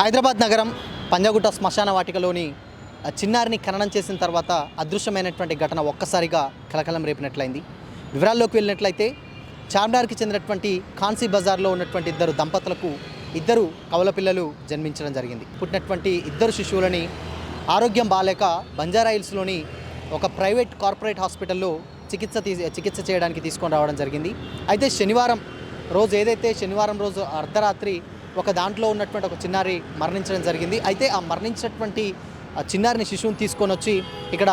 హైదరాబాద్ నగరం పంజాగుట్ట శ్మశాన వాటికలోని చిన్నారిని ఖననం చేసిన తర్వాత అదృశ్యమైనటువంటి ఘటన ఒక్కసారిగా కలకలం రేపినట్లయింది. వివరాల్లోకి వెళ్ళినట్లయితే చార్మినార్కి చెందినటువంటి ఖాన్సీ బజార్లో ఉన్నటువంటి ఇద్దరు దంపతులకు ఇద్దరు కవల పిల్లలు జన్మించడం జరిగింది. పుట్టినటువంటి ఇద్దరు శిశువులని ఆరోగ్యం బాలేక బంజారాహిల్స్లోని ఒక ప్రైవేట్ కార్పొరేట్ హాస్పిటల్లో చికిత్స చేయడానికి తీసుకొని రావడం జరిగింది. అయితే శనివారం రోజు అర్ధరాత్రి ఒక దాంట్లో ఉన్నటువంటి ఒక చిన్నారి మరణించడం జరిగింది. అయితే ఆ మరణించినటువంటి చిన్నారిని శిశువుని తీసుకొని వచ్చి ఇక్కడ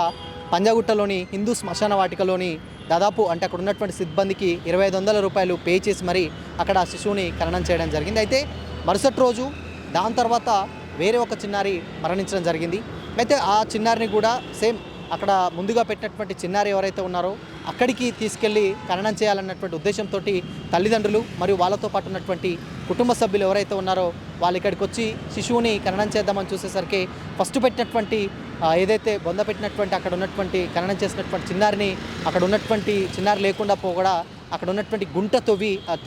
పంజాగుట్టలోని హిందూ శ్మశాన వాటికలోని దాదాపు అంటే అక్కడ ఉన్నటువంటి సిబ్బందికి 2500 రూపాయలు పే చేసి మరి అక్కడ ఆ శిశువుని ఖననం చేయడం జరిగింది. అయితే మరుసటి రోజు దాని తర్వాత వేరే ఒక చిన్నారి మరణించడం జరిగింది. అయితే ఆ చిన్నారిని కూడా సేమ్ అక్కడ ముందుగా పెట్టినటువంటి చిన్నారి ఎవరైతే ఉన్నారో అక్కడికి తీసుకెళ్ళి ఖననం చేయాలన్నటువంటి ఉద్దేశంతో తల్లిదండ్రులు మరియు వాళ్ళతో పాటు ఉన్నటువంటి కుటుంబ సభ్యులు ఎవరైతే ఉన్నారో వాళ్ళు ఇక్కడికి వచ్చి శిశువుని ఖననం చేద్దామని చూసేసరికి ఫస్ట్ పెట్టినటువంటి ఏదైతే బొంద పెట్టినటువంటి అక్కడ ఉన్నటువంటి ఖననం చేసినటువంటి చిన్నారిని అక్కడ ఉన్నటువంటి చిన్నారి లేకుండా పోగా అక్కడ ఉన్నటువంటి గుంట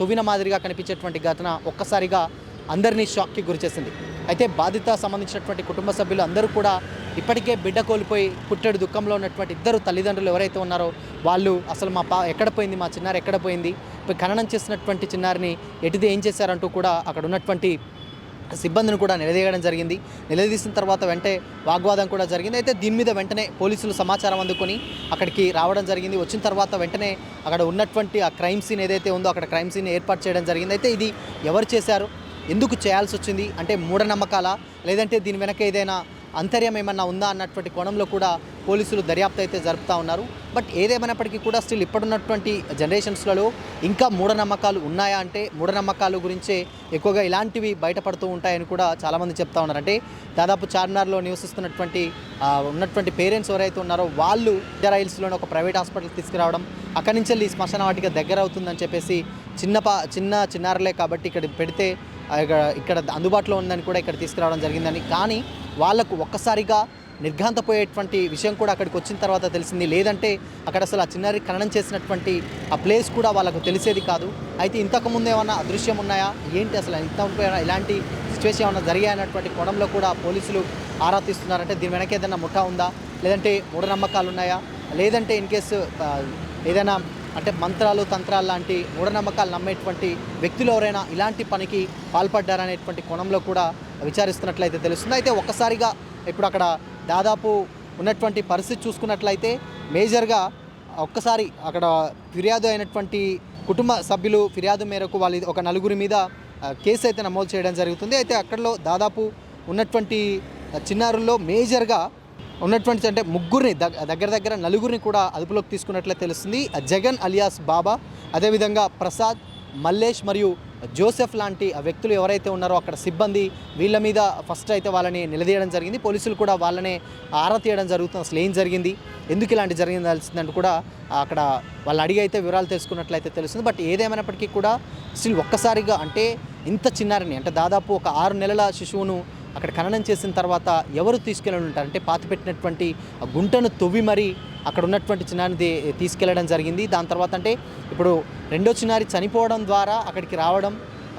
తొవ్విన మాదిరిగా కనిపించేటువంటి ఘటన ఒక్కసారిగా అందరినీ షాక్కి గురిచేసింది. అయితే బాధిత సంబంధించినటువంటి కుటుంబ సభ్యులు అందరూ కూడా ఇప్పటికే బిడ్డ కోల్పోయి పుట్టెడు దుఃఖంలో ఉన్నటువంటి ఇద్దరు తల్లిదండ్రులు ఎవరైతే ఉన్నారో వాళ్ళు అసలు ఎక్కడ పోయింది, మా చిన్నారి ఎక్కడ పోయింది, ఇప్పుడు ఖననం చేసినటువంటి చిన్నారిని ఎటుది ఏం చేశారంటూ కూడా అక్కడ ఉన్నటువంటి సిబ్బందిని కూడా నిలదీయడం జరిగింది. నిలదీసిన తర్వాత వెంటనే వాగ్వాదం కూడా జరిగింది. అయితే దీని మీద వెంటనే పోలీసులు సమాచారం అందుకొని అక్కడికి రావడం జరిగింది. వచ్చిన తర్వాత వెంటనే అక్కడ ఉన్నటువంటి ఆ క్రైమ్ సీన్ ఏదైతే ఉందో అక్కడ క్రైమ్ సీన్ ఏర్పాటు చేయడం జరిగింది. అయితే ఇది ఎవరు చేశారు, ఎందుకు చేయాల్సి వచ్చింది, అంటే మూఢనమ్మకాలా లేదంటే దీని వెనక ఏదైనా అంతర్యం ఏమన్నా ఉందా అన్నటువంటి కోణంలో కూడా పోలీసులు దర్యాప్తు అయితే జరుపుతూ ఉన్నారు. బట్ ఏదేమైనప్పటికీ కూడా స్టిల్ ఇప్పుడున్నటువంటి జనరేషన్స్లలో ఇంకా మూఢనమ్మకాలు ఉన్నాయా అంటే మూఢనమ్మకాలు గురించే ఎక్కువగా ఇలాంటివి బయటపడుతూ ఉంటాయని కూడా చాలామంది చెప్తా ఉన్నారు. అంటే దాదాపు చార్మినార్లో ఉన్నటువంటి పేరెంట్స్ ఎవరైతే ఉన్నారో వాళ్ళు బంజారాహిల్స్లోని ఒక ప్రైవేట్ హాస్పిటల్కి తీసుకురావడం, అక్కడి నుంచి వెళ్ళి శ్మశాన వాటిక దగ్గర అవుతుందని చెప్పేసి చిన్నారులే కాబట్టి ఇక్కడ పెడితే ఇక్కడ అందుబాటులో ఉందని కూడా ఇక్కడ తీసుకురావడం జరిగిందని, కానీ వాళ్ళకు ఒక్కసారిగా నిర్ఘాంతపోయేటువంటి విషయం కూడా అక్కడికి వచ్చిన తర్వాత తెలిసింది. లేదంటే అక్కడ అసలు ఆ చిన్నారి ఖననం చేసినటువంటి ఆ ప్లేస్ కూడా వాళ్ళకు తెలిసేది కాదు. అయితే ఇంతకుముందు ఏమన్నా అదృశ్యం ఉన్నాయా ఏంటి, అసలు ఇలాంటి సిచ్యువేషన్ ఏమన్నా జరిగాయన్నటువంటి కోణంలో కూడా పోలీసులు ఆరా తీస్తున్నారంటే దీని వెనక ఏదైనా ముఠా ఉందా, లేదంటే మూఢనమ్మకాలు ఉన్నాయా, లేదంటే ఇన్ కేసు ఏదైనా అంటే మంత్రాలు తంత్రాలు లాంటి మూఢనమ్మకాలు నమ్మేటువంటి వ్యక్తులు ఎవరైనా ఇలాంటి పనికి పాల్పడ్డారనేటువంటి కోణంలో కూడా విచారిస్తున్నట్లయితే తెలుస్తుంది. అయితే ఒక్కసారిగా ఇప్పుడు అక్కడ దాదాపు ఉన్నటువంటి పరిస్థితి చూసుకున్నట్లయితే మేజర్గా ఒక్కసారి అక్కడ ఫిర్యాదు అయినటువంటి కుటుంబ సభ్యులు ఫిర్యాదు మేరకు వాళ్ళు ఒక నలుగురి మీద కేసు అయితే నమోదు చేయడం జరుగుతుంది. అయితే అక్కడలో దాదాపు ఉన్నటువంటి చిన్నారుల్లో మేజర్గా ఉన్నటువంటి అంటే ముగ్గురిని దగ్గర నలుగురిని కూడా అదుపులోకి తీసుకున్నట్లే తెలుస్తుంది. జగన్ అలియాస్ బాబా, అదేవిధంగా ప్రసాద్, మల్లేష్ మరియు జోసెఫ్ లాంటి వ్యక్తులు ఎవరైతే ఉన్నారో అక్కడ సిబ్బంది వీళ్ళ మీద ఫస్ట్ అయితే వాళ్ళని నిలదీయడం జరిగింది. పోలీసులు కూడా వాళ్ళనే ఆరా తీయడం జరుగుతుంది. అసలు ఏం జరిగింది, ఎందుకు ఇలాంటి జరిగిందంటూ కూడా అక్కడ వాళ్ళని అడిగి అయితే వివరాలు తెలుసుకున్నట్లయితే తెలుస్తుంది. బట్ ఏదేమైనప్పటికీ కూడా స్టిల్ ఒక్కసారిగా అంటే ఇంత చిన్నారిని అంటే దాదాపు ఒక 6 నెలల శిశువును అక్కడ ఖననం చేసిన తర్వాత ఎవరు తీసుకెళ్ళి ఉంటారు అంటే పాతిపెట్టినటువంటి గుంటను తవ్వి మరీ అక్కడ ఉన్నటువంటి చిన్నారిని తీసుకెళ్లడం జరిగింది. దాని తర్వాత అంటే ఇప్పుడు రెండో చిన్నారి చనిపోవడం ద్వారా అక్కడికి రావడం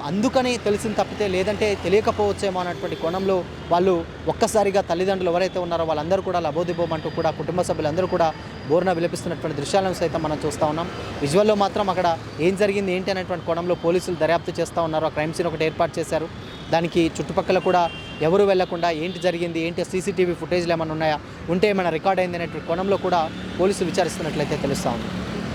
అందుకని తెలిసింది తప్పితే లేదంటే తెలియకపోవచ్చేమో అన్నటువంటి కోణంలో వాళ్ళు ఒక్కసారిగా తల్లిదండ్రులు ఎవరైతే ఉన్నారో వాళ్ళందరూ కూడా లబోదిబోమంటూ కూడా కుటుంబ సభ్యులందరూ కూడా బోర్న విలపిస్తున్నటువంటి దృశ్యాలను సైతం మనం చూస్తూ ఉన్నాం. విజువల్లో మాత్రం అక్కడ ఏం జరిగింది ఏంటి అనేటువంటి కోణంలో పోలీసులు దర్యాప్తు చేస్తూ ఉన్నారు. ఆ క్రైమ్ సీన్ ఒకటి ఏర్పాటు చేశారు. దానికి చుట్టుపక్కల కూడా ఎవరు వెళ్లకుండా ఏంటి జరిగింది, ఏంటి సీసీటీవీ ఫుటేజ్లు ఏమైనా ఉన్నాయా, ఉంటే ఏమైనా రికార్డ్ అయింది అనేటువంటి కోణంలో కూడా పోలీసులు విచారిస్తున్నట్లయితే తెలుస్తూ ఉంది.